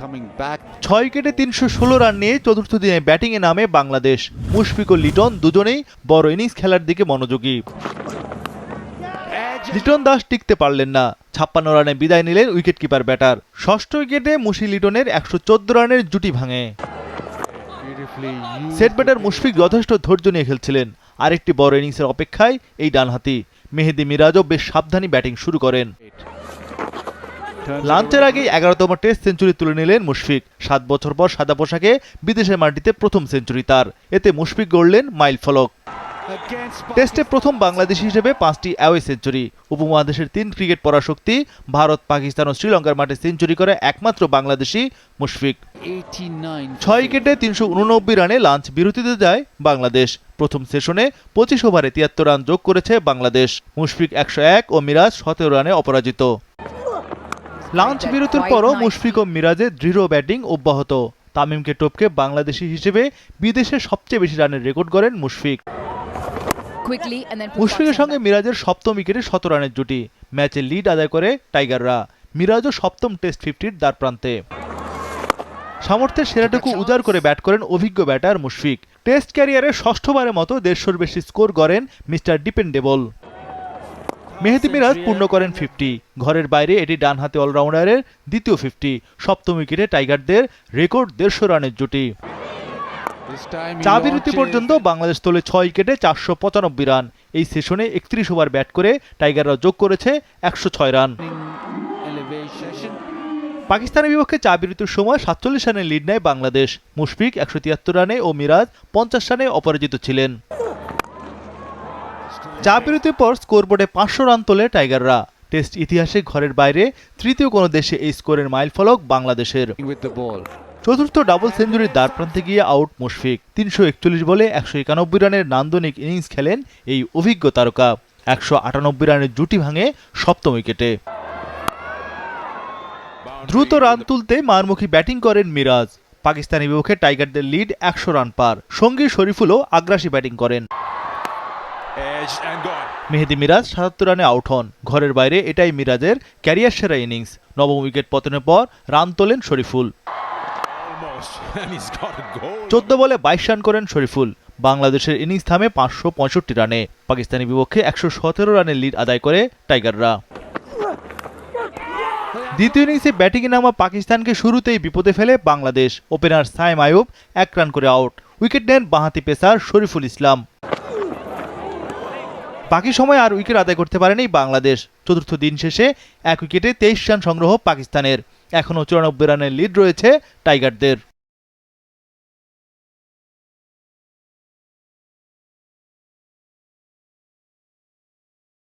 6 উইকেটে 316 রান নিয়ে চতুর্থ দিনে ব্যাটিংয়ে নামে বাংলাদেশ। মুশফিক ও লিটন দুজনেই বড় ইনিংস খেলার দিকে মনোযোগী। লিটন দাস টিকতে পারলেন না, 56 রানে বিদায় নিলেন উইকেটকিপার ব্যাটার। ষষ্ঠ উইকেটে মুশি লিটনের 114 রানের জুটি ভাঙে। সেট ব্যাটার মুশফিক যথেষ্ট ধৈর্য নিয়ে খেলছিলেন। আরেকটি বড় ইনিংসের অপেক্ষায় এই ডানহাতি। মেহেদী মিরাজও বেশ সাবধানী ব্যাটিং শুরু করেন। লাঞ্চের আগেই 11তম টেস্ট সেঞ্চুরি তুলে নিলেন মুশফিক। 7 বছর পর সাদা পোশাকে বিদেশের মাটিতে প্রথম সেঞ্চুরি তার। এতে মুশফিক গড়লেন মাইল ফলক। টেস্টে প্রথম বাংলাদেশি হিসেবে 5টি অ্যাওয়ে সেঞ্চুরি। উপমহাদেশের 3 ক্রিকেট পরাশক্তি ভারত, পাকিস্তান ও শ্রীলঙ্কার মাঠে সেঞ্চুরি করে একমাত্র বাংলাদেশি মুশফিক। 6 উইকেটে 389 রানে লাঞ্চ বিরতিতে যায় বাংলাদেশ। প্রথম সেশনে 25 ওভারে 73 রান যোগ করেছে বাংলাদেশ। মুশফিক 101 ও মিরাজ 17 রানে অপরাজিত। লাঞ্চ বিরতির পরও মুশফিক ও মিরাজের দৃঢ় ব্যাটিং অব্যাহত। তামিমকে টপকে বাংলাদেশি হিসেবে বিদেশে সবচেয়ে বেশি রানের রেকর্ড গড়েন মুশফিক। মুশফিকের সঙ্গে মিরাজের 7ম উইকেটে 17 রানের জুটি। ম্যাচে লিড আদায় করে টাইগাররা। মিরাজও 7ম টেস্ট 50-র দ্বারপ্রান্তে। সামর্থ্যের সেরাটুকু উজাড় করে ব্যাট করেন অভিজ্ঞ ব্যাটার মুশফিক। টেস্ট ক্যারিয়ারে ষষ্ঠবারের মতো 150-র বেশি স্কোর গড়েন মিস্টার ডিপেন্ডেবল। মেহেদী মিরাজ পূর্ণ করেন 50। ঘরের বাইরে এটি ডানহাতি অলরাউন্ডারের দ্বিতীয় 50। 7ম উইকেটে টাইগারদের রেকর্ড 150 রানের জুটি। চা বিরতি পর্যন্ত বাংলাদেশ তোলে 6 উইকেটে 495 রান। এই সেশনে 31 ওভার ব্যাট করে টাইগাররা যোগ করেছে 106 রান। পাকিস্তানের বিপক্ষে চা বিরতির সময় 47 রানের লিড নেয় বাংলাদেশ। মুশফিক 173 রানে ও মিরাজ 50 রানে অপরাজিত ছিলেন। চা বিরতির পর স্কোরবোর্ডে 500 রান তোলে টাইগাররা। টেস্ট ইতিহাসে ঘরের বাইরে তৃতীয় কোনো দেশে এই স্কোরের মাইলফলক বাংলাদেশের। চতুর্থ ডাবল সেঞ্চুরির দ্বারপ্রান্তে গিয়ে আউট মুশফিক। 341 বলে 191 রানের নান্দনিক ইনিংস খেলেন এই অভিজ্ঞ তারকা। 198 রানের জুটি ভাঙে 7ম উইকেটে। দ্রুত রান তুলতে মারমুখী ব্যাটিং করেন মিরাজ। পাকিস্তানি বিপক্ষে টাইগারদের লিড 100 রান পার। সঙ্গী শরীফুলও আগ্রাসী ব্যাটিং করেন। মেহেদী মিরাজ 77 রানে আউট হন। ঘরের বাইরে এটাই মিরাজের ক্যারিয়ার সেরা ইনিংস। 9ম উইকেট পতনের পর রান তোলেন শরীফুল। 14 বলে 22 রান করেন শরীফুল। বাংলাদেশের ইনিংস থামে 565 রানে। পাকিস্তানি বিপক্ষে 117 রানের লিড আদায় করে টাইগাররা। দ্বিতীয় ইনিংসে ব্যাটিংয়ে নামা পাকিস্তানকে শুরুতেই বিপদে ফেলে বাংলাদেশ। ওপেনার সাইম আইয়ুব 1 রান করে আউট। উইকেট নেন বাঁহাতি পেসার শরীফুল ইসলাম। বাকি সময় আর উইকেট আদায় করতে পারেনি বাংলাদেশ। চতুর্থ দিন শেষে 1 উইকেটে 23 রান সংগ্রহ পাকিস্তানের। এখনও 94 রানের লিড রয়েছে টাইগারদের।